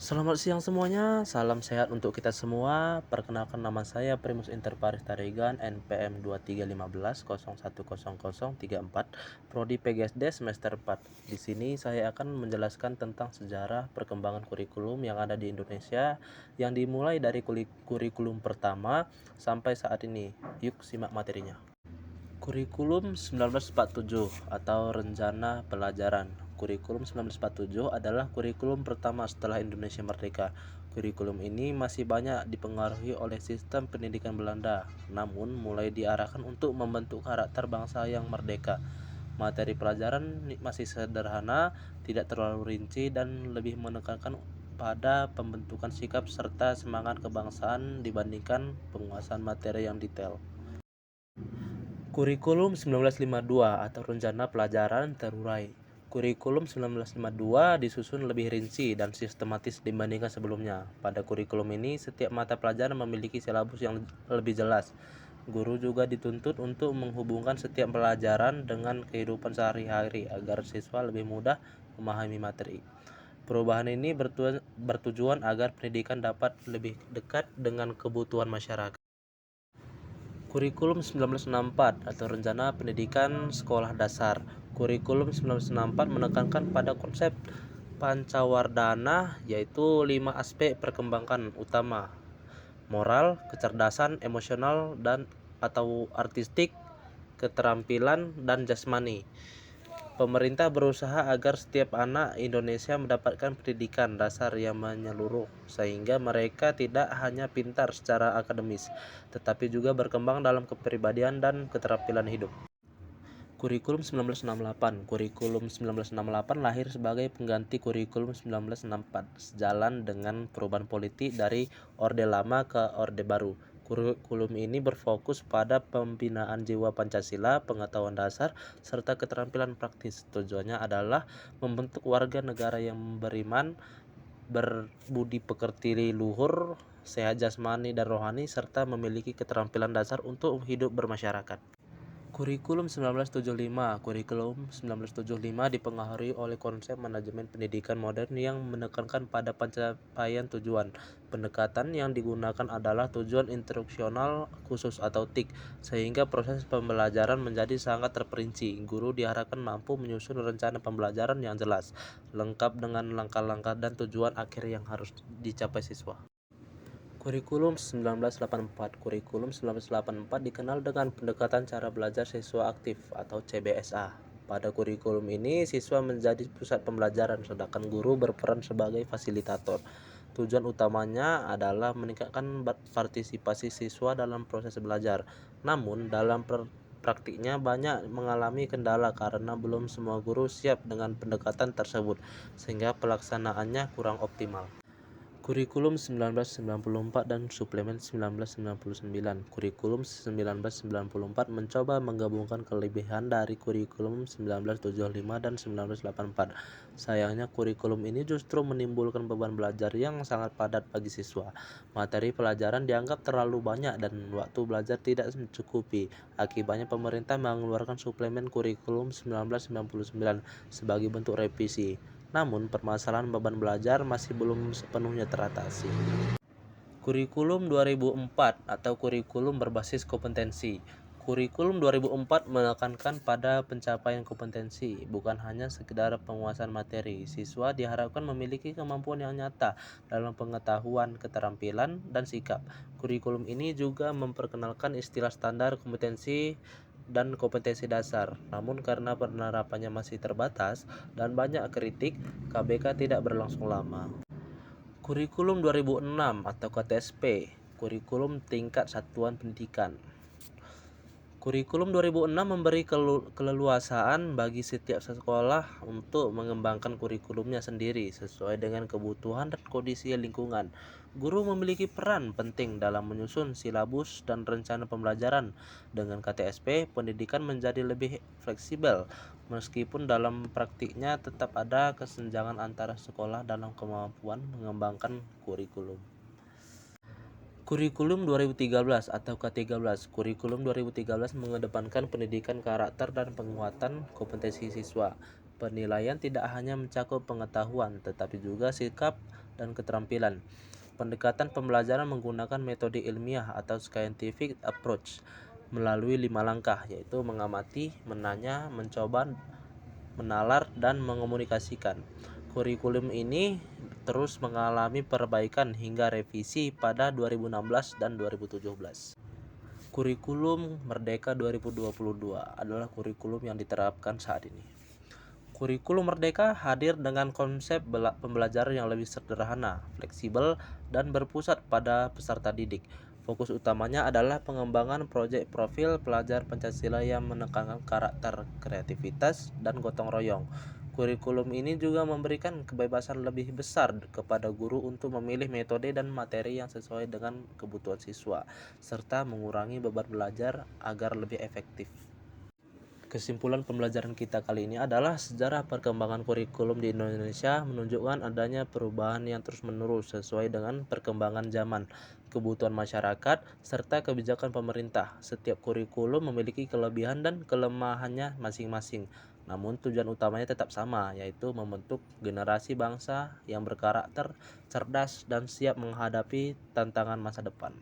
Selamat siang semuanya, salam sehat untuk kita semua. Perkenalkan nama saya Primus Interparis Tarigan NPM 2315010034 Prodi PGSD semester 4. Di sini saya akan menjelaskan tentang sejarah perkembangan kurikulum yang ada di Indonesia yang dimulai dari kurikulum pertama sampai saat ini. Yuk simak materinya. Kurikulum 1947 atau Rencana Pelajaran. Kurikulum 1947 adalah kurikulum pertama setelah Indonesia merdeka. Kurikulum ini masih banyak dipengaruhi oleh sistem pendidikan Belanda, namun mulai diarahkan untuk membentuk karakter bangsa yang merdeka. Materi pelajaran masih sederhana, tidak terlalu rinci, dan lebih menekankan pada pembentukan sikap serta semangat kebangsaan dibandingkan penguasaan materi yang detail. Kurikulum 1952 atau Rencana Pelajaran Terurai. Kurikulum 1952 disusun lebih rinci dan sistematis dibandingkan sebelumnya. Pada kurikulum ini, setiap mata pelajaran memiliki silabus yang lebih jelas. Guru juga dituntut untuk menghubungkan setiap pelajaran dengan kehidupan sehari-hari agar siswa lebih mudah memahami materi. Perubahan ini bertujuan agar pendidikan dapat lebih dekat dengan kebutuhan masyarakat. Kurikulum 1964 atau Rencana Pendidikan Sekolah Dasar. Kurikulum 1964 menekankan pada konsep pancawardhana, yaitu 5 aspek perkembangan utama: moral, kecerdasan, emosional dan atau artistik, keterampilan dan jasmani. Pemerintah berusaha agar setiap anak Indonesia mendapatkan pendidikan dasar yang menyeluruh, sehingga mereka tidak hanya pintar secara akademis, tetapi juga berkembang dalam kepribadian dan keterampilan hidup. Kurikulum 1968. Kurikulum 1968 lahir sebagai pengganti kurikulum 1964, sejalan dengan perubahan politik dari Orde Lama ke Orde Baru. Kurikulum ini berfokus pada pembinaan jiwa Pancasila, pengetahuan dasar, serta keterampilan praktis. Tujuannya adalah membentuk warga negara yang beriman, berbudi pekerti luhur, sehat jasmani dan rohani, serta memiliki keterampilan dasar untuk hidup bermasyarakat. Kurikulum 1975. Kurikulum 1975 dipengaruhi oleh konsep manajemen pendidikan modern yang menekankan pada pencapaian tujuan. Pendekatan yang digunakan adalah tujuan instruksional khusus atau TIK, sehingga proses pembelajaran menjadi sangat terperinci. Guru diharapkan mampu menyusun rencana pembelajaran yang jelas, lengkap dengan langkah-langkah dan tujuan akhir yang harus dicapai siswa. Kurikulum 1984. Kurikulum 1984 dikenal dengan pendekatan cara belajar siswa aktif atau CBSA. Pada kurikulum ini, siswa menjadi pusat pembelajaran, sedangkan guru berperan sebagai fasilitator. Tujuan utamanya adalah meningkatkan partisipasi siswa dalam proses belajar. Namun, dalam praktiknya banyak mengalami kendala karena belum semua guru siap dengan pendekatan tersebut, sehingga pelaksanaannya kurang optimal. Kurikulum 1994 dan Suplemen 1999. Kurikulum 1994 mencoba menggabungkan kelebihan dari kurikulum 1975 dan 1984. Sayangnya kurikulum ini justru menimbulkan beban belajar yang sangat padat bagi siswa. Materi pelajaran dianggap terlalu banyak dan waktu belajar tidak mencukupi. Akibatnya pemerintah mengeluarkan suplemen kurikulum 1999 sebagai bentuk revisi. Namun, permasalahan beban belajar masih belum sepenuhnya teratasi. Kurikulum 2004 atau kurikulum berbasis kompetensi. Kurikulum 2004 menekankan pada pencapaian kompetensi, bukan hanya sekedar penguasaan materi. Siswa diharapkan memiliki kemampuan yang nyata dalam pengetahuan, keterampilan, dan sikap. Kurikulum ini juga memperkenalkan istilah standar kompetensi dan kompetensi dasar. Namun karena penerapannya masih terbatas dan banyak kritik, KBK tidak berlangsung lama. Kurikulum 2006 atau KTSP, Kurikulum Tingkat Satuan Pendidikan. Kurikulum 2006 memberi keleluasaan bagi setiap sekolah untuk mengembangkan kurikulumnya sendiri sesuai dengan kebutuhan dan kondisi lingkungan. Guru memiliki peran penting dalam menyusun silabus dan rencana pembelajaran. Dengan KTSP, pendidikan menjadi lebih fleksibel, meskipun dalam praktiknya tetap ada kesenjangan antara sekolah dalam kemampuan mengembangkan kurikulum. Kurikulum 2013 atau K13. Kurikulum 2013 mengedepankan pendidikan karakter dan penguatan kompetensi siswa. Penilaian tidak hanya mencakup pengetahuan, tetapi juga sikap dan keterampilan. Pendekatan pembelajaran menggunakan metode ilmiah atau scientific approach melalui 5 langkah, yaitu mengamati, menanya, mencoba, menalar, dan mengomunikasikan. Kurikulum ini terus mengalami perbaikan hingga revisi pada 2016 dan 2017. Kurikulum Merdeka 2022 adalah kurikulum yang diterapkan saat ini. Kurikulum Merdeka hadir dengan konsep pembelajaran yang lebih sederhana, fleksibel, dan berpusat pada peserta didik. Fokus utamanya adalah pengembangan proyek profil pelajar Pancasila yang menekankan karakter kreativitas dan gotong royong. Kurikulum ini juga memberikan kebebasan lebih besar kepada guru untuk memilih metode dan materi yang sesuai dengan kebutuhan siswa, serta mengurangi beban belajar agar lebih efektif. Kesimpulan pembelajaran kita kali ini adalah sejarah perkembangan kurikulum di Indonesia menunjukkan adanya perubahan yang terus-menerus sesuai dengan perkembangan zaman, kebutuhan masyarakat, serta kebijakan pemerintah. Setiap kurikulum memiliki kelebihan dan kelemahannya masing-masing. Namun tujuan utamanya tetap sama, yaitu membentuk generasi bangsa yang berkarakter, cerdas, dan siap menghadapi tantangan masa depan.